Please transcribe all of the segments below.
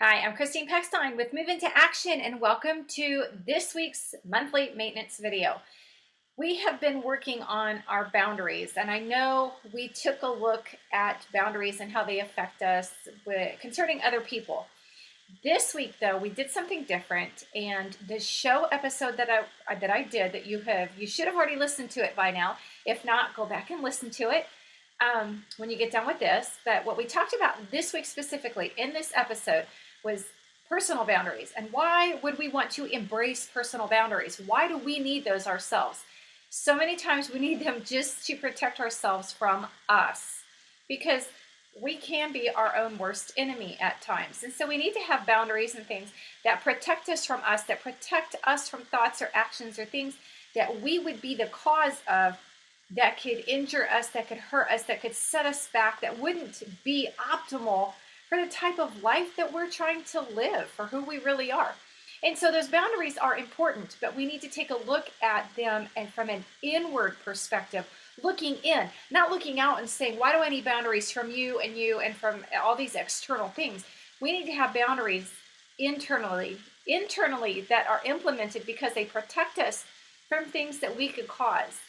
Hi, I'm Christine Peckstein with Move Into Action, and welcome to this week's monthly maintenance video. We have been working on our boundaries, and I know we took a look at boundaries and how they affect us concerning other people. This week, though, we did something different, and the show episode that I did that you should have already listened to it by now. If not, go back and listen to it when you get done with this. But what we talked about this week specifically in this episode was personal boundaries. And why would we want to embrace personal boundaries? Why do we need those ourselves? So many times we need them just to protect ourselves from us, because we can be our own worst enemy at times. And so we need to have boundaries and things that protect us from us, that protect us from thoughts or actions or things that we would be the cause of, that could injure us, that could hurt us, that could set us back, that wouldn't be optimal for the type of life that we're trying to live, for who we really are. And so those boundaries are important, but we need to take a look at them and from an inward perspective, looking in, not looking out and saying, why do I need boundaries from you and from all these external things? We need to have boundaries internally that are implemented because they protect us from things that we could cause.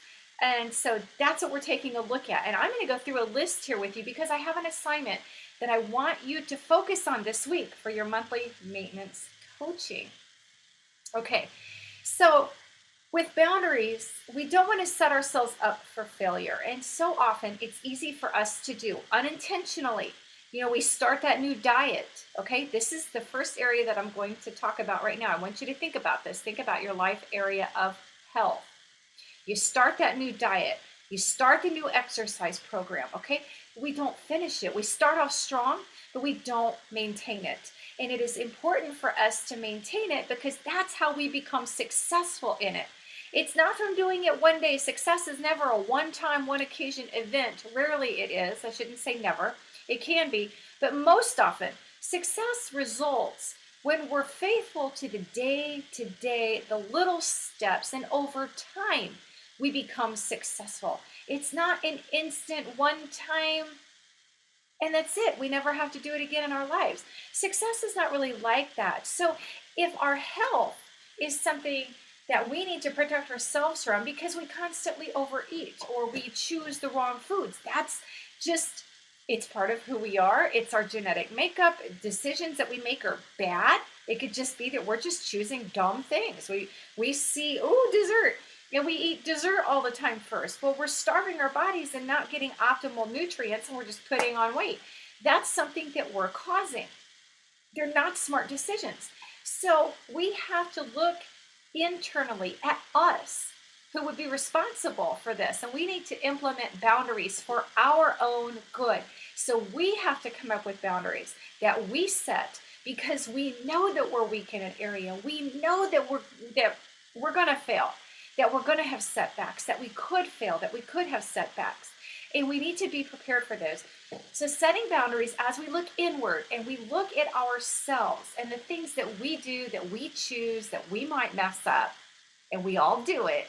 And so that's what we're taking a look at. And I'm going to go through a list here with you because I have an assignment that I want you to focus on this week for your monthly maintenance coaching. Okay, so with boundaries, we don't want to set ourselves up for failure. And so often it's easy for us to do unintentionally. We start that new diet. Okay, this is the first area that I'm going to talk about right now. I want you to think about this. Think about your life area of health. You start that new diet. You start the new exercise program, okay? We don't finish it. We start off strong, but we don't maintain it. And it is important for us to maintain it because that's how we become successful in it. It's not from doing it one day. Success is never a one-time, one-occasion event. Rarely it is. I shouldn't say never. It can be. But most often, success results when we're faithful to the day-to-day, the little steps, and over time, we become successful. It's not an instant, one time, and that's it. We never have to do it again in our lives. Success is not really like that. So if our health is something that we need to protect ourselves from because we constantly overeat or we choose the wrong foods, that's just, it's part of who we are. It's our genetic makeup. Decisions that we make are bad. It could just be that we're just choosing dumb things. We see, dessert. And we eat dessert all the time first. Well, we're starving our bodies and not getting optimal nutrients, and we're just putting on weight. That's something that we're causing. They're not smart decisions. So we have to look internally at us, who would be responsible for this. And we need to implement boundaries for our own good. So we have to come up with boundaries that we set because we know that we're weak in an area. We know that we're going to fail, that we're going to have setbacks, that we could fail, that we could have setbacks. And we need to be prepared for those. So setting boundaries as we look inward and we look at ourselves and the things that we do, that we choose, that we might mess up, and we all do it,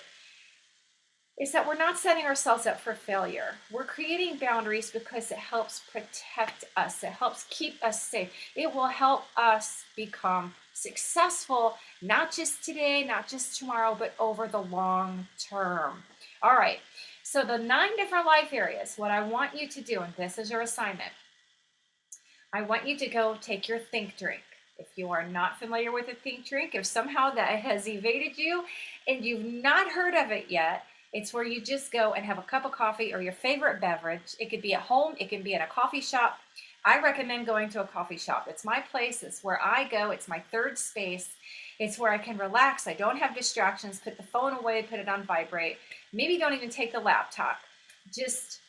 is that we're not setting ourselves up for failure. We're creating boundaries because it helps protect us. It helps keep us safe. It will help us become successful, not just today, not just tomorrow, but over the long term. All right, so the 9 different life areas, what I want you to do, and this is your assignment, I want you to go take your think drink. If you are not familiar with a think drink, if somehow that has evaded you and you've not heard of it yet, it's where you just go and have a cup of coffee or your favorite beverage. It could be at home. It can be at a coffee shop. I recommend going to a coffee shop. It's my place. It's where I go. It's my third space. It's where I can relax. I don't have distractions. Put the phone away, put it on vibrate. Maybe don't even take the laptop. Just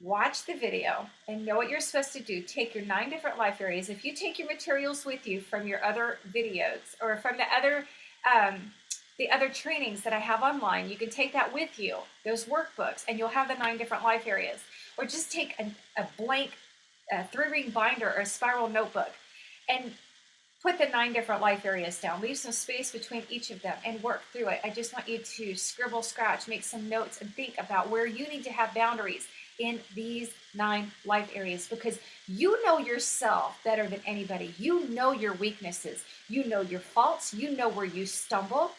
watch the video and know what you're supposed to do. Take your 9 different life areas. If you take your materials with you from your other videos or from the other trainings that I have online, you can take that with you, those workbooks, and you'll have the 9 different life areas. Or just take a blank 3-ring binder or a spiral notebook and put the 9 different life areas down. Leave some space between each of them and work through it. I just want you to scribble, scratch, make some notes, and think about where you need to have boundaries in these 9 life areas, because you know yourself better than anybody. You know your weaknesses, you know your faults, you know where you stumble,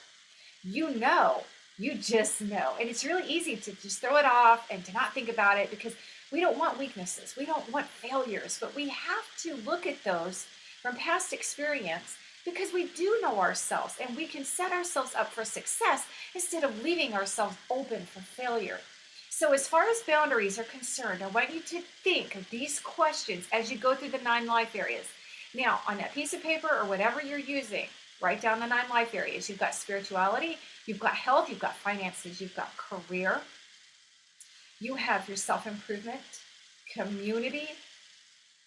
you know, you just know. And it's really easy to just throw it off and to not think about it, because we don't want weaknesses, we don't want failures, but we have to look at those from past experience, because we do know ourselves and we can set ourselves up for success instead of leaving ourselves open for failure. So as far as boundaries are concerned, I want you to think of these questions as you go through the 9 life areas. Now, on that piece of paper or whatever you're using, write down the 9 life areas. You've got spirituality, you've got health, you've got finances, you've got career, you have your self-improvement, community,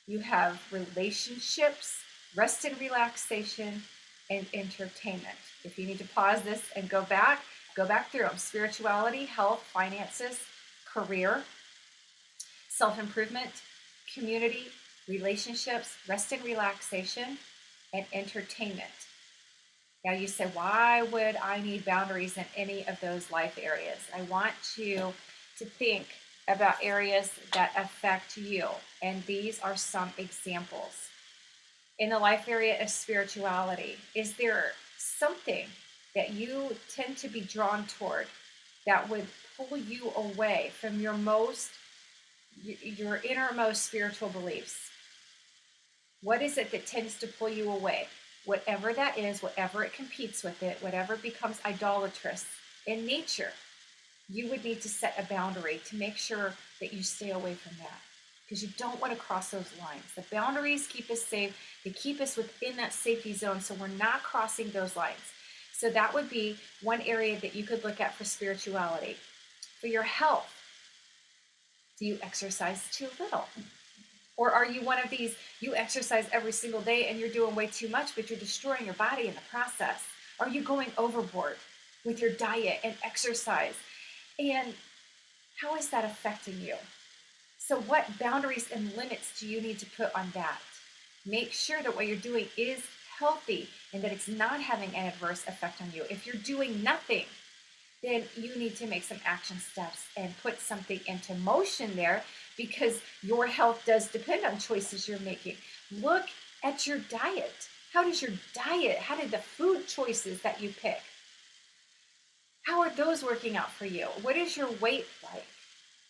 you have relationships, rest and relaxation, and entertainment. If you need to pause this and go back through them. Spirituality, health, finances, career, self-improvement, community, relationships, rest and relaxation, and entertainment. Now you say, why would I need boundaries in any of those life areas? I want you to think about areas that affect you, and these are some examples. In the life area of spirituality, is there something that you tend to be drawn toward that would pull you away from your innermost spiritual beliefs? What is it that tends to pull you away? Whatever that is, whatever it competes with it, whatever becomes idolatrous in nature, you would need to set a boundary to make sure that you stay away from that, because you don't want to cross those lines. The boundaries keep us safe. They keep us within that safety zone, so we're not crossing those lines. So that would be one area that you could look at for spirituality. For your health, do you exercise too little? Or are you one of these, you exercise every single day and you're doing way too much, but you're destroying your body in the process? Are you going overboard with your diet and exercise? And how is that affecting you? So what boundaries and limits do you need to put on that? Make sure that what you're doing is healthy and that it's not having an adverse effect on you. If you're doing nothing, then you need to make some action steps and put something into motion there, because your health does depend on choices you're making. Look at your diet. How did the food choices that you pick, how are those working out for you? What is your weight like?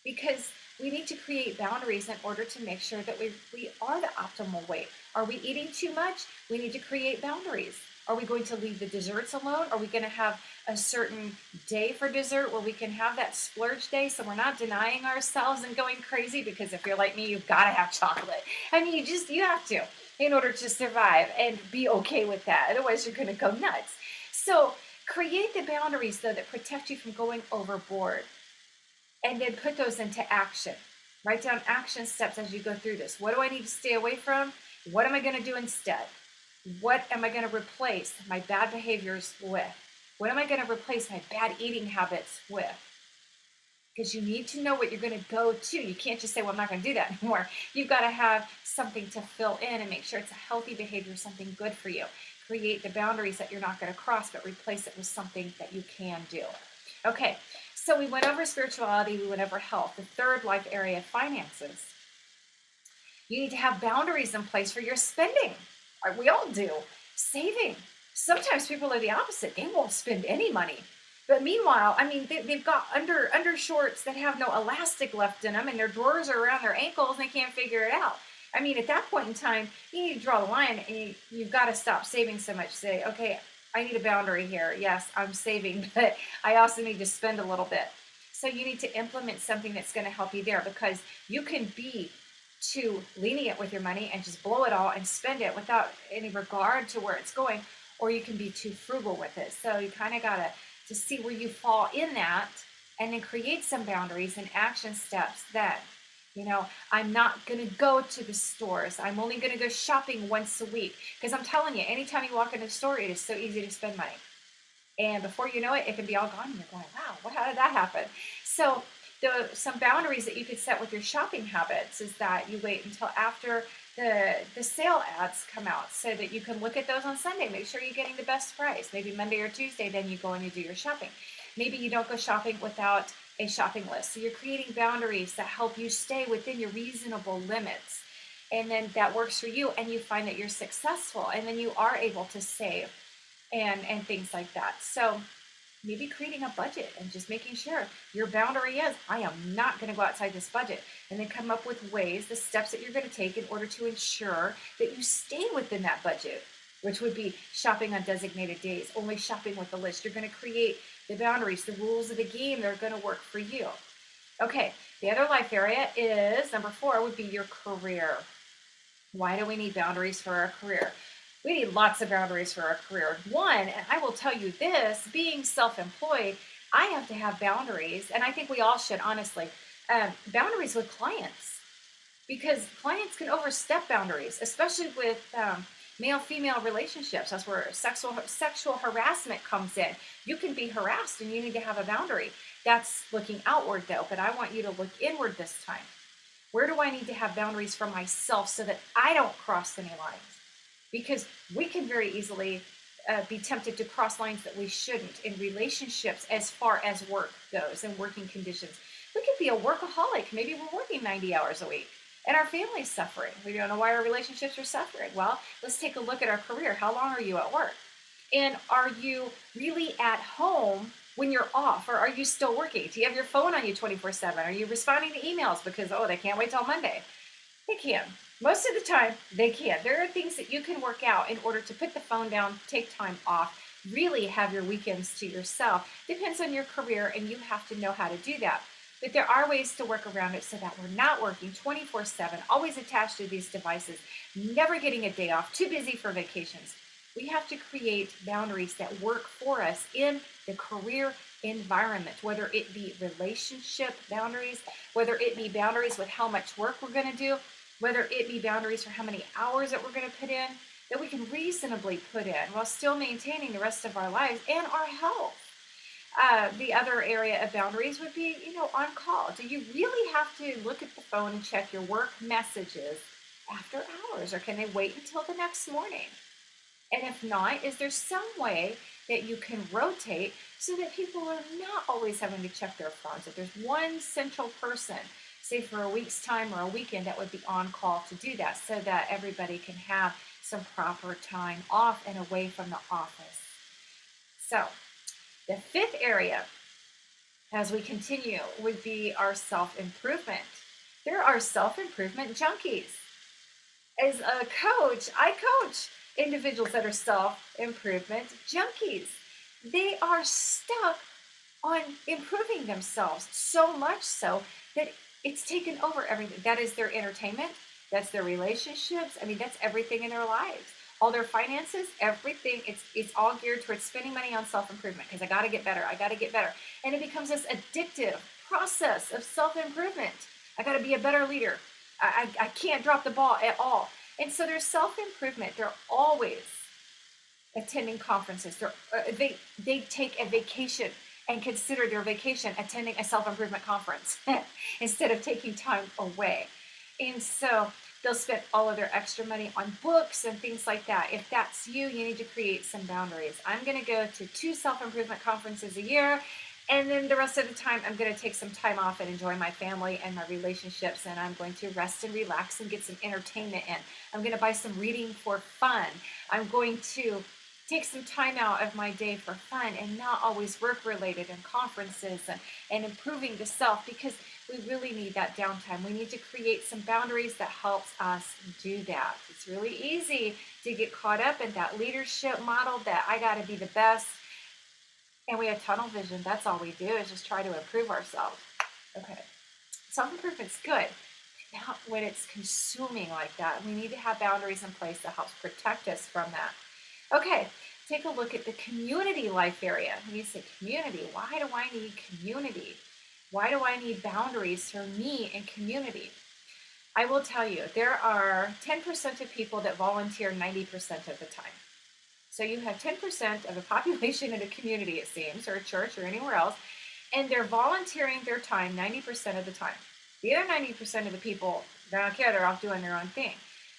Because we need to create boundaries in order to make sure that we are the optimal weight. Are we eating too much? We need to create boundaries. Are we going to leave the desserts alone? Are we going to have a certain day for dessert where we can have that splurge day, so we're not denying ourselves and going crazy? Because if you're like me, you've got to have chocolate. I mean, you have to, in order to survive, and be okay with that. Otherwise, you're going to go nuts. So create the boundaries, though, that protect you from going overboard, and then put those into action. Write down action steps as you go through this. What do I need to stay away from? What am I going to do instead? What am I going to replace my bad behaviors with? What am I going to replace my bad eating habits with? Because you need to know what you're going to go to. You can't just say, well, I'm not going to do that anymore. You've got to have something to fill in and make sure it's a healthy behavior, something good for you. Create the boundaries that you're not going to cross, but replace it with something that you can do. Okay, so we went over spirituality, we went over health. The third life area, finances. You need to have boundaries in place for your spending. We all do. Saving. Sometimes people are the opposite. They won't spend any money. But meanwhile, I mean, they've got undershorts that have no elastic left in them, and their drawers are around their ankles, and they can't figure it out. I mean, at that point in time, you need to draw the line, and you've got to stop saving so much. Say, okay, I need a boundary here. Yes, I'm saving, but I also need to spend a little bit. So you need to implement something that's going to help you there, because you can be too lenient with your money and just blow it all and spend it without any regard to where it's going, or you can be too frugal with it. So you kind of got to see where you fall in that, and then create some boundaries and action steps then. You know, I'm not going to go to the stores. I'm only going to go shopping once a week. Because I'm telling you, anytime you walk in a store, it is so easy to spend money. And before you know it, it can be all gone. And you're going, wow, how did that happen? So some boundaries that you could set with your shopping habits is that you wait until after the sale ads come out, so that you can look at those on Sunday. Make sure you're getting the best price. Maybe Monday or Tuesday, then you go and you do your shopping. Maybe you don't go shopping without a shopping list. So you're creating boundaries that help you stay within your reasonable limits. And then that works for you, and you find that you're successful, and then you are able to save and things like that. So maybe creating a budget and just making sure your boundary is, I am not going to go outside this budget, and then come up with ways, the steps that you're going to take in order to ensure that you stay within that budget, which would be shopping on designated days, only shopping with the list. You're going to create the boundaries, the rules of the game that are going to work for you. Okay, the other life area is number 4 would be your career. Why do we need boundaries for our career? We need lots of boundaries for our career. One, and I will tell you this, being self-employed, I have to have boundaries, and I think we all should, honestly, boundaries with clients, because clients can overstep boundaries, especially with male-female relationships. That's where sexual harassment comes in. You can be harassed, and you need to have a boundary. That's looking outward, though, but I want you to look inward this time. Where do I need to have boundaries for myself so that I don't cross any lines? Because we can very easily be tempted to cross lines that we shouldn't in relationships as far as work goes and working conditions. We could be a workaholic. Maybe we're working 90 hours a week and our family's suffering. We don't know why our relationships are suffering. Well, let's take a look at our career. How long are you at work? And are you really at home when you're off, or are you still working? Do you have your phone on you 24/7? Are you responding to emails because, they can't wait till Monday? They can. Most of the time, they can. There are things that you can work out in order to put the phone down, take time off, really have your weekends to yourself. Depends on your career, and you have to know how to do that. But there are ways to work around it so that we're not working 24/7, always attached to these devices, never getting a day off, too busy for vacations. We have to create boundaries that work for us in the career environment, whether it be relationship boundaries, whether it be boundaries with how much work we're going to do, whether it be boundaries for how many hours that we're going to put in, that we can reasonably put in while still maintaining the rest of our lives and our health. The other area of boundaries would be, on call. Do you really have to look at the phone and check your work messages after hours, or can they wait until the next morning? And if not, is there some way that you can rotate so that people are not always having to check their phones? If there's one central person, say for a week's time or a weekend, that would be on call to do that, so that everybody can have some proper time off and away from the office. So the 5th area, as we continue, would be our self-improvement. There are self-improvement junkies. As a coach, I coach individuals that are self-improvement junkies. They are stuck on improving themselves, so much so that it's taken over everything. That is their entertainment, that's their relationships. That's everything in their lives. All their finances, everything, it's all geared towards spending money on self-improvement, because I got to get better. And it becomes this addictive process of self-improvement. I got to be a better leader. I can't drop the ball at all. And so there's self-improvement. They're always attending conferences. They take a vacation and consider their vacation attending a self-improvement conference instead of taking time away. And so they'll spend all of their extra money on books and things like that. If that's you, you need to create some boundaries. I'm going to go to 2 self-improvement conferences a year, and then the rest of the time, I'm going to take some time off and enjoy my family and my relationships, and I'm going to rest and relax and get some entertainment in. I'm going to buy some reading for fun. I'm going to take some time out of my day for fun and not always work-related and conferences and improving the self, because we really need that downtime. We need to create some boundaries that helps us do that. It's really easy to get caught up in that leadership model that I got to be the best. And we have tunnel vision. That's all we do, is just try to improve ourselves. Okay. Self-improvement's good. Not when it's consuming like that. We need to have boundaries in place that helps protect us from that. Okay. Take a look at the community life area. When you say community, why do I need community? Why do I need boundaries for me and community? I will tell you, there are 10% of people that volunteer 90% of the time. So you have 10% of the population in a community, it seems, or a church or anywhere else, and they're volunteering their time 90% of the time. The other 90% of the people, they don't care, they're off doing their own thing.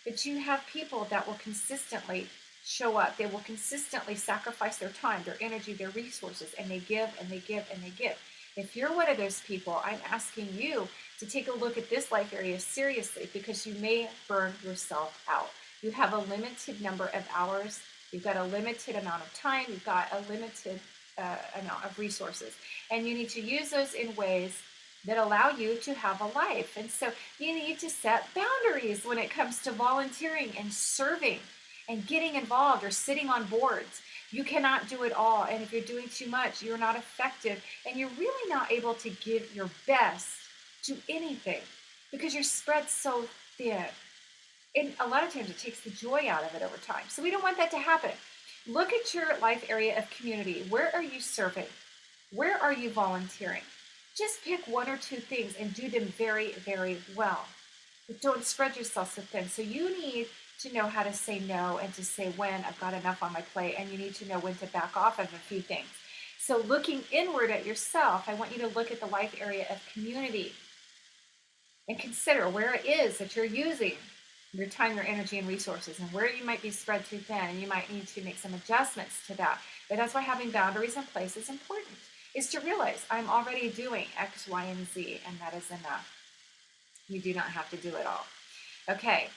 But you have people that will consistently show up. They will consistently sacrifice their time, their energy, their resources, and they give and they give and they give. If you're one of those people, I'm asking you to take a look at this life area seriously, because you may burn yourself out. You have a limited number of hours. You've got a limited amount of time. You've got a limited amount of resources. And you need to use those in ways that allow you to have a life. And so you need to set boundaries when it comes to volunteering and serving and getting involved or sitting on boards. You cannot do it all. And if you're doing too much, you're not effective, and you're really not able to give your best to anything because you're spread so thin. And a lot of times it takes the joy out of it over time. So we don't want that to happen. Look at your life area of community. Where are you serving? Where are you volunteering? Just pick one or two things and do them very, very well. But don't spread yourself so thin. So you need to know how to say no and to say when. I've got enough on my plate, and you need to know when to back off of a few things. So looking inward at yourself, I want you to look at the life area of community and consider where it is that you're using your time, your energy, and resources, and where you might be spread too thin, and you might need to make some adjustments to that. But that's why having boundaries in place is important, is to realize I'm already doing X, Y, and Z, and that is enough. You do not have to do it all. Okay.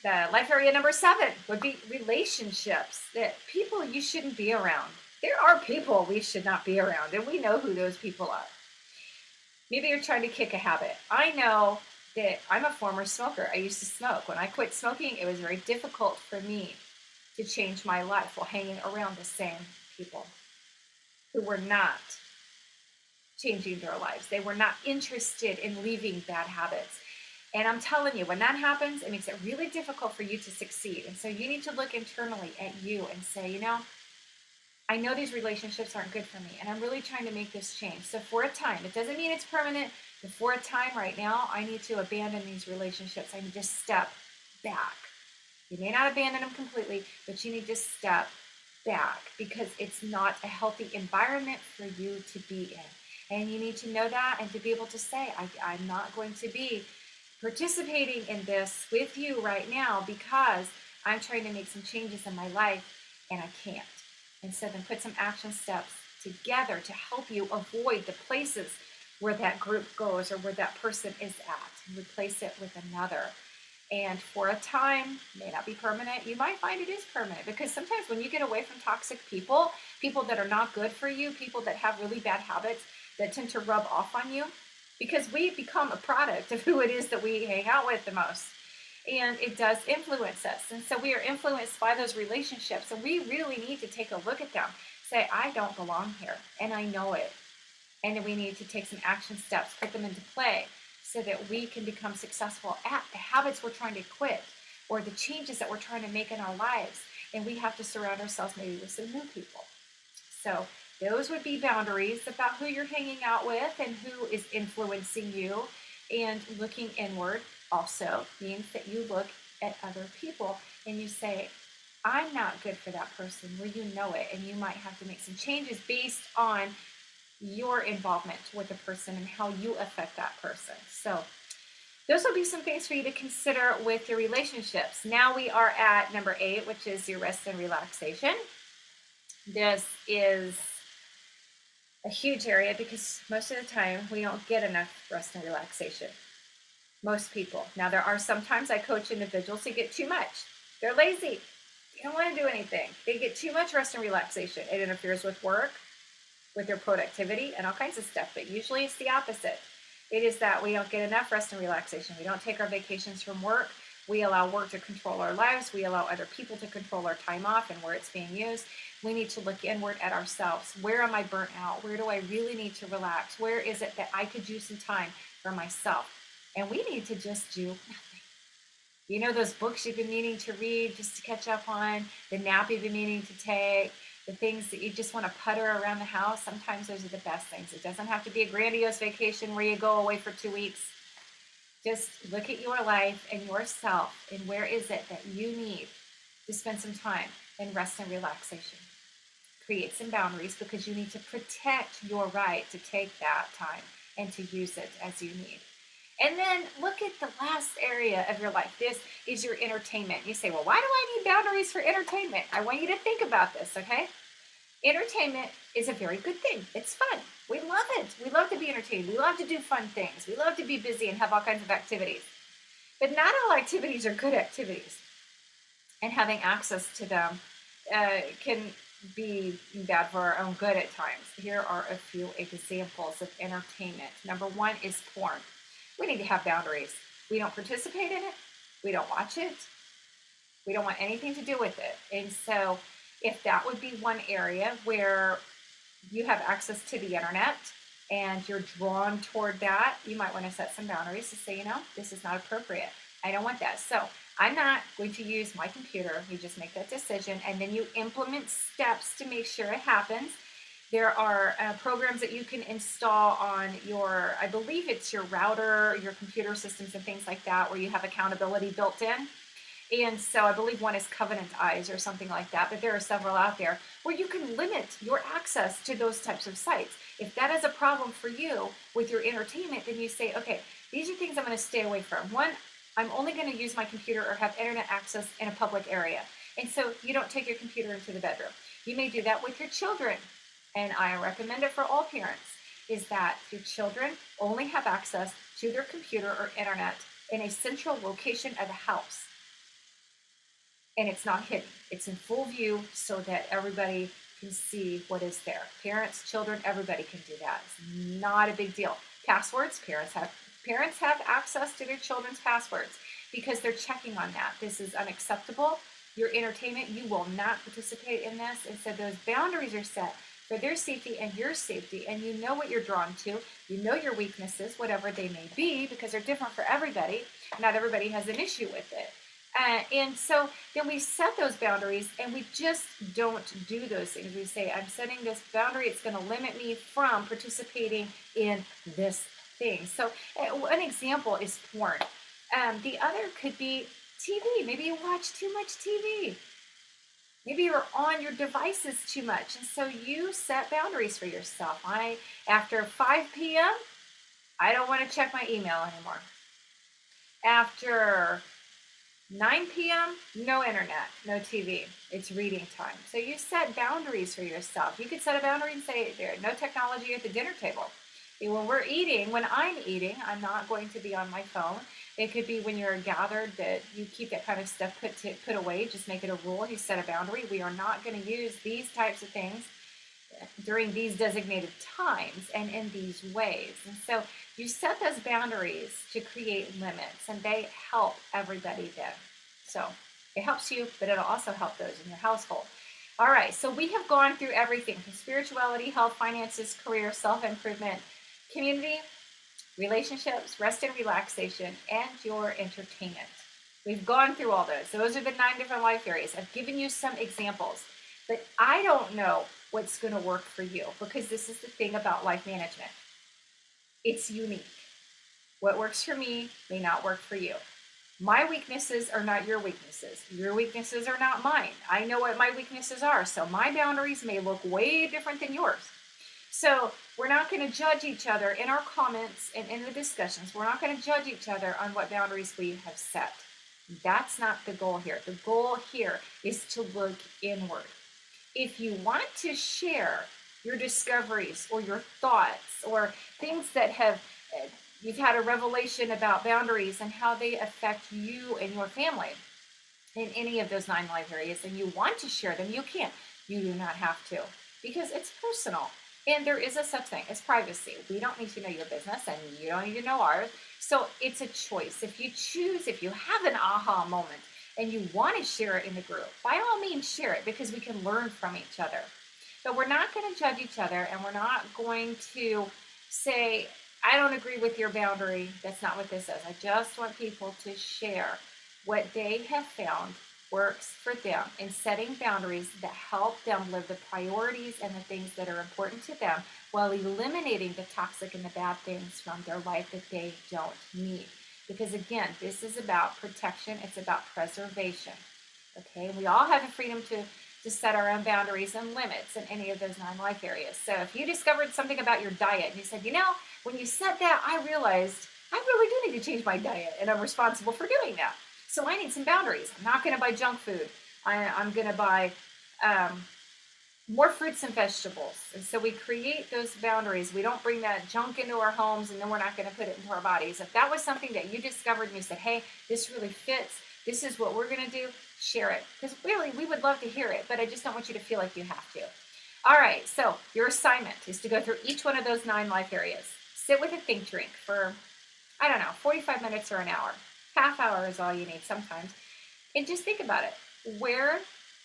The life area number 7 would be relationships, that people you shouldn't be around. There are people we should not be around, and we know who those people are. Maybe you're trying to kick a habit. I know that I'm a former smoker. I used to smoke. When I quit smoking, it was very difficult for me to change my life while hanging around the same people who were not changing their lives. They were not interested in leaving bad habits. And I'm telling you, when that happens, it makes it really difficult for you to succeed. And so you need to look internally at you and say, I know these relationships aren't good for me, and I'm really trying to make this change. So for a time, it doesn't mean it's permanent, but for a time right now, I need to abandon these relationships. I need to step back. You may not abandon them completely, but you need to step back because it's not a healthy environment for you to be in. And you need to know that and to be able to say, I'm not going to be participating in this with you right now because I'm trying to make some changes in my life and I can't. And so then put some action steps together to help you avoid the places where that group goes or where that person is at, and replace it with another. And for a time, may not be permanent. You might find it is permanent, because sometimes when you get away from toxic people, people that are not good for you, people that have really bad habits that tend to rub off on you, because we become a product of who it is that we hang out with the most. And it does influence us. And so we are influenced by those relationships. And we really need to take a look at them. Say, I don't belong here. And I know it. And we need to take some action steps, put them into play so that we can become successful at the habits we're trying to quit or the changes that we're trying to make in our lives. And we have to surround ourselves maybe with some new people. So those would be boundaries about who you're hanging out with and who is influencing you. And looking inward also means that you look at other people and you say, I'm not good for that person, where you know it, and you might have to make some changes based on your involvement with the person and how you affect that person. So those will be some things for you to consider with your relationships. Now we are at number 8, which is your rest and relaxation. This is a huge area because most of the time we don't get enough rest and relaxation. Most people. Now there are sometimes I coach individuals who get too much. They're lazy. They don't want to do anything. They get too much rest and relaxation. It interferes with work, with their productivity, and all kinds of stuff. But usually it's the opposite. It is that we don't get enough rest and relaxation. We don't take our vacations from work. We allow work to control our lives. We allow other people to control our time off and where it's being used. We need to look inward at ourselves. Where am I burnt out? Where do I really need to relax? Where is it that I could use some time for myself? And we need to just do nothing. You know, those books you've been meaning to read just to catch up on, the nap you've been meaning to take, the things that you just want to putter around the house. Sometimes those are the best things. It doesn't have to be a grandiose vacation where you go away for 2 weeks. Just look at your life and yourself and where is it that you need to spend some time in rest and relaxation. Create some boundaries because you need to protect your right to take that time and to use it as you need. And then look at the last area of your life. This is your entertainment. You say, well, why do I need boundaries for entertainment? I want you to think about this, okay? Entertainment is a very good thing. It's fun. We love it. We love to be entertained. We love to do fun things. We love to be busy and have all kinds of activities. But not all activities are good activities. And having access to them can be bad for our own good at times. Here are a few examples of entertainment. Number one is porn. We need to have boundaries. We don't participate in it. We don't watch it. We don't want anything to do with it. And so if that would be one area where you have access to the internet and you're drawn toward that, you might want to set some boundaries to say, this is not appropriate. I don't want that. So I'm not going to use my computer. You just make that decision, and then you implement steps to make sure it happens. There are programs that you can install on your, I believe it's your router, your computer systems and things like that, where you have accountability built in. And so I believe one is Covenant Eyes or something like that, but there are several out there where you can limit your access to those types of sites. If that is a problem for you with your entertainment, then you say, okay, these are things I'm going to stay away from. One, I'm only going to use my computer or have internet access in a public area. And so you don't take your computer into the bedroom. You may do that with your children. And I recommend it for all parents, is that your children only have access to their computer or internet in a central location of the house. And it's not hidden. It's in full view so that everybody can see what is there. Parents, children, everybody can do that. It's not a big deal. Passwords, parents have access to their children's passwords because they're checking on that. This is unacceptable. Your entertainment, you will not participate in this. And so those boundaries are set for their safety and your safety, and you know what you're drawn to. You know your weaknesses, whatever they may be, because they're different for everybody. Not everybody has an issue with it. And so then we set those boundaries, and we just don't do those things. We say, I'm setting this boundary. It's going to limit me from participating in this thing. So an example is porn. The other could be TV. Maybe you watch too much TV. Maybe you're on your devices too much. And so you set boundaries for yourself. After 5 p.m., I don't want to check my email anymore. After 9 p.m., no internet, no TV. It's reading time. So you set boundaries for yourself. You could set a boundary and say, there, no technology at the dinner table. When I'm eating, I'm not going to be on my phone. It could be when you're gathered that you keep that kind of stuff put away. Just make it a rule. You set a boundary. We are not going to use these types of things during these designated times and in these ways. And so you set those boundaries to create limits, and they help everybody then. So it helps you, but it'll also help those in your household. All right, so we have gone through everything from spirituality, health, finances, career, self-improvement, community, relationships, rest and relaxation, and your entertainment. We've gone through all those. Those are the 9 different life areas. I've given you some examples, but I don't know what's going to work for you, because this is the thing about life management. It's unique. What works for me may not work for you. My weaknesses are not your weaknesses. Your weaknesses are not mine. I know what my weaknesses are, so my boundaries may look way different than yours. So we're not going to judge each other in our comments and in the discussions. We're not going to judge each other on what boundaries we have set. That's not the goal here. The goal here is to look inward. If you want to share your discoveries or your thoughts or things that you've had a revelation about boundaries and how they affect you and your family in any of those 9 life areas, and you want to share them, you can. You do not have to, because it's personal. And there is a such thing as privacy. We don't need to know your business, and you don't need to know ours. So it's a choice. If you have an aha moment and you want to share it in the group, by all means share it, because we can learn from each other. But we're not going to judge each other, and we're not going to say, I don't agree with your boundary. That's not what this is. I just want people to share what they have found works for them in setting boundaries that help them live the priorities and the things that are important to them, while eliminating the toxic and the bad things from their life that they don't need. Because again, this is about protection. It's about preservation. Okay, we all have the freedom to set our own boundaries and limits in any of those 9 life areas. So if you discovered something about your diet and you said, when you said that, I realized I really do need to change my diet, and I'm responsible for doing that. So I need some boundaries. I'm not going to buy junk food. I'm going to buy more fruits and vegetables. And so we create those boundaries. We don't bring that junk into our homes and then we're not going to put it into our bodies. If that was something that you discovered and you said, hey, this really fits, this is what we're going to do, share it. Because really, we would love to hear it, but I just don't want you to feel like you have to. All right, so your assignment is to go through each one of those 9 life areas. Sit with a think drink for, I don't know, 45 minutes or an hour. Half hour is all you need sometimes. And just think about it. Where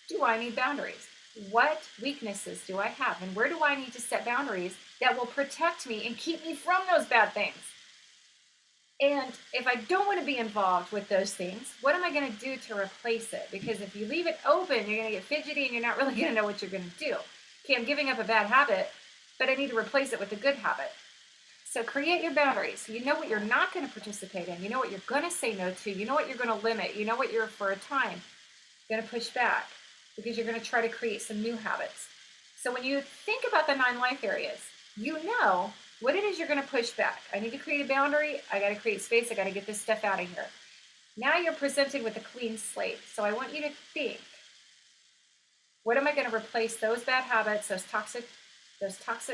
do I need boundaries? What weaknesses do I have? And where do I need to set boundaries that will protect me and keep me from those bad things? And if I don't want to be involved with those things, what am I going to do to replace it? Because if you leave it open, you're going to get fidgety and you're not really going to know what you're going to do. Okay, I'm giving up a bad habit, but I need to replace it with a good habit. So create your boundaries. You know what you're not going to participate in. You know what you're going to say no to. You know what you're going to limit. You know what you're, for a time, going to push back because you're going to try to create some new habits. So when you think about the 9 life areas, you know what it is you're going to push back. I need to create a boundary. I got to create space. I got to get this stuff out of here. Now you're presented with a clean slate. So I want you to think, what am I going to replace those bad habits, those toxic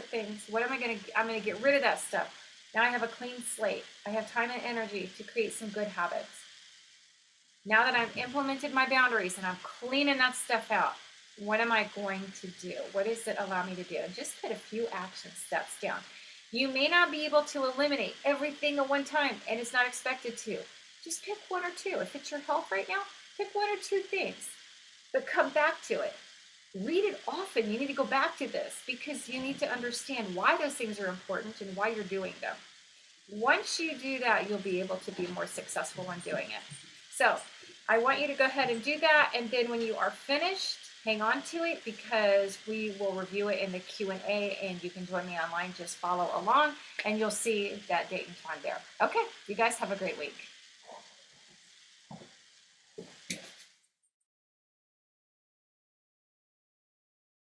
things? What am I going to, I'm going to get rid of that stuff. Now I have a clean slate. I have time and energy to create some good habits. Now that I've implemented my boundaries and I'm cleaning that stuff out, what am I going to do? What does it allow me to do? And just put a few action steps down. You may not be able to eliminate everything at one time, and it's not expected to. Just pick 1 or 2. If it's your health right now, pick 1 or 2 things, but come back to it. Read it often. You need to go back to this because you need to understand why those things are important and why you're doing them. Once you do that, you'll be able to be more successful in doing it. So I want you to go ahead and do that. And then when you are finished, hang on to it because we will review it in the Q&A and you can join me online. Just follow along and you'll see that date and time there. Okay, you guys have a great week.